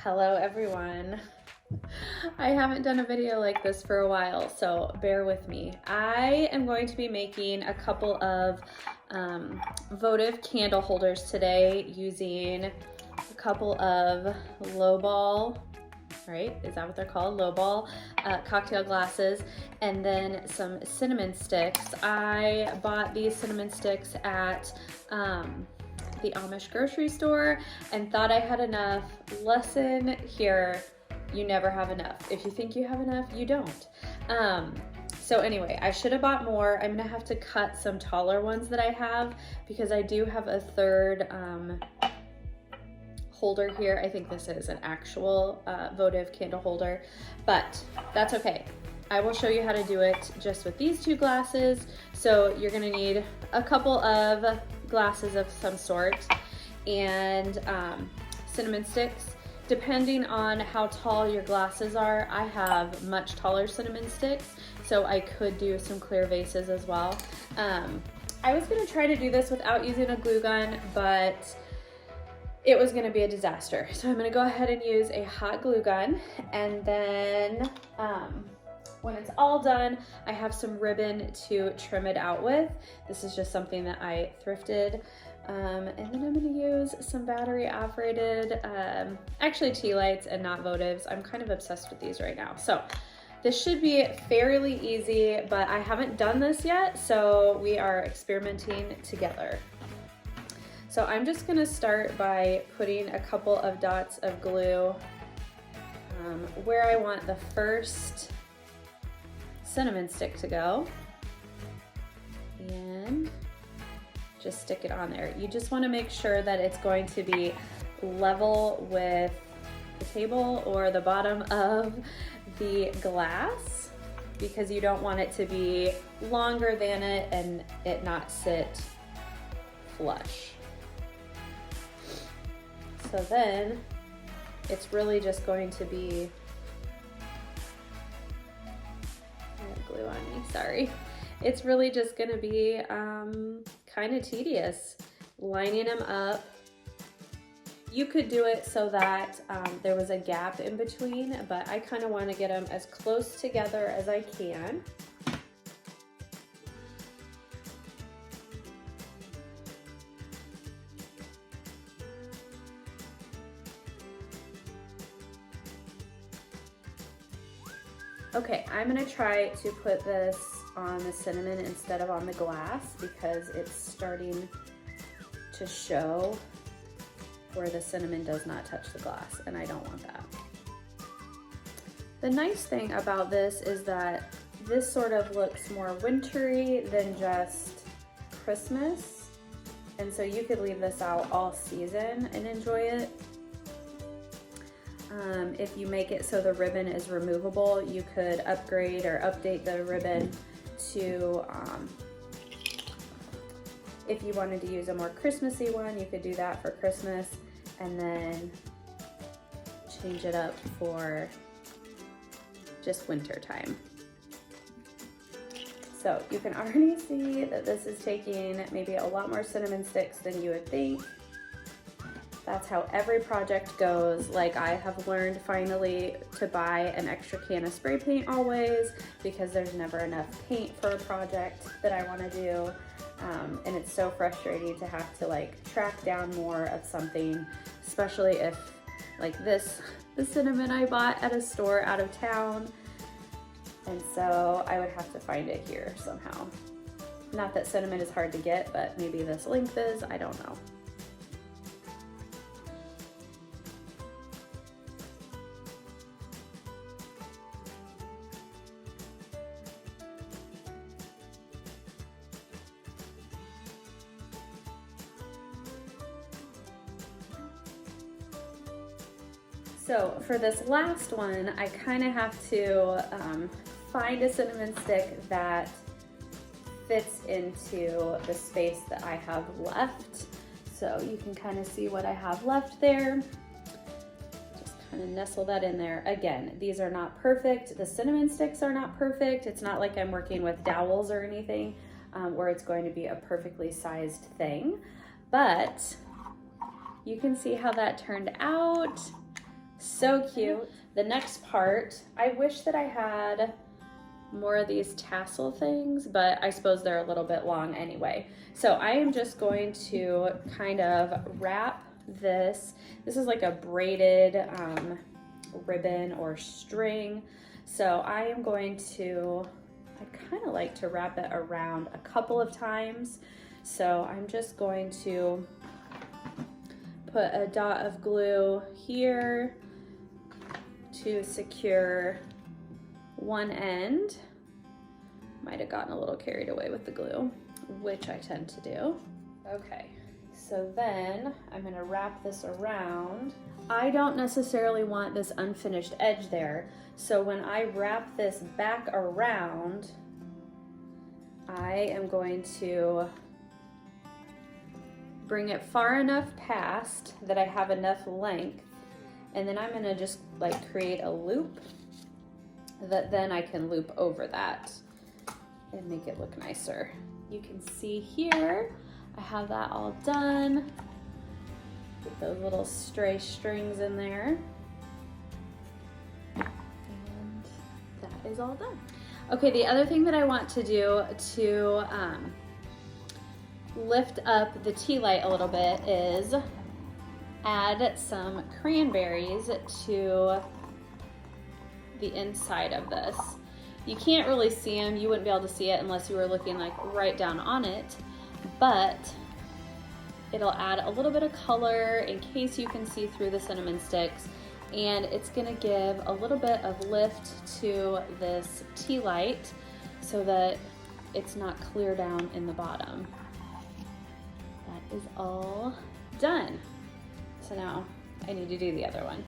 Hello everyone. I haven't done a video like this for a while, so bear with me. I am going to be making a couple of votive candle holders today using a couple of lowball, right? Is that what they're called? Lowball cocktail glasses, and then some cinnamon sticks. I bought these cinnamon sticks at the Amish grocery store and thought I had enough. Lesson here, you never have enough. If you think you have enough, you don't. So anyway, I should have bought more. I'm gonna have to cut some taller ones that I have because I do have a third holder here. I think this is an actual votive candle holder, but that's okay. I will show you how to do it just with these two glasses. So you're gonna need a couple of glasses of some sort and cinnamon sticks. Depending on how tall your glasses are, I have much taller cinnamon sticks, so I could do some clear vases as well. I was gonna try to do this without using a glue gun, but it was gonna be a disaster. So I'm gonna go ahead and use a hot glue gun, and then when it's all done, I have some ribbon to trim it out with. This is just something that I thrifted. And then I'm gonna use some battery operated, actually tea lights and not votives. I'm kind of obsessed with these right now. So this should be fairly easy, but I haven't done this yet, so we are experimenting together. So I'm just gonna start by putting a couple of dots of glue where I want the first cinnamon stick to go, and just stick it on there. You just want to make sure that it's going to be level with the table or the bottom of the glass, because you don't want it to be longer than it and it not sit flush. So then it's really just going to be, glue on me, sorry. It's really just gonna be kind of tedious lining them up. You could do it so that there was a gap in between, but I kind of want to get them as close together as I can. Okay, I'm gonna try to put this on the cinnamon instead of on the glass because it's starting to show where the cinnamon does not touch the glass, and I don't want that. The nice thing about this is that this sort of looks more wintry than just Christmas, and so you could leave this out all season and enjoy it. If you make it so the ribbon is removable, you could upgrade or update the ribbon to, if you wanted to use a more Christmassy one, you could do that for Christmas and then change it up for just winter time. So you can already see that this is taking maybe a lot more cinnamon sticks than you would think. That's how every project goes. Like, I have learned finally to buy an extra can of spray paint always, because there's never enough paint for a project that I want to do. And it's so frustrating to have to like track down more of something, especially if like this, the cinnamon I bought at a store out of town. And so I would have to find it here somehow. Not that cinnamon is hard to get, but maybe this length is, I don't know. So for this last one, I kind of have to find a cinnamon stick that fits into the space that I have left. So you can kind of see what I have left there. Just kind of nestle that in there. Again, these are not perfect. The cinnamon sticks are not perfect. It's not like I'm working with dowels or anything where it's going to be a perfectly sized thing, but you can see how that turned out. So cute. The next part, I wish that I had more of these tassel things, but I suppose they're a little bit long anyway. So I am just going to kind of wrap this. This is like a braided ribbon or string. So I am going to, I kind of like to wrap it around a couple of times. So I'm just going to put a dot of glue here to secure one end. Might have gotten a little carried away with the glue, which I tend to do. Okay, so then I'm gonna wrap this around. I don't necessarily want this unfinished edge there, so when I wrap this back around, I am going to bring it far enough past that I have enough length, and then I'm gonna just like create a loop that then I can loop over that and make it look nicer. You can see here, I have that all done. Get those little stray strings in there. And that is all done. Okay, the other thing that I want to do to lift up the tea light a little bit is add some cranberries to the inside of this. You can't really see them, you wouldn't be able to see it unless you were looking like right down on it, but it'll add a little bit of color in case you can see through the cinnamon sticks, and it's gonna give a little bit of lift to this tea light so that it's not clear down in the bottom. That is all done. So now I need to do the other one.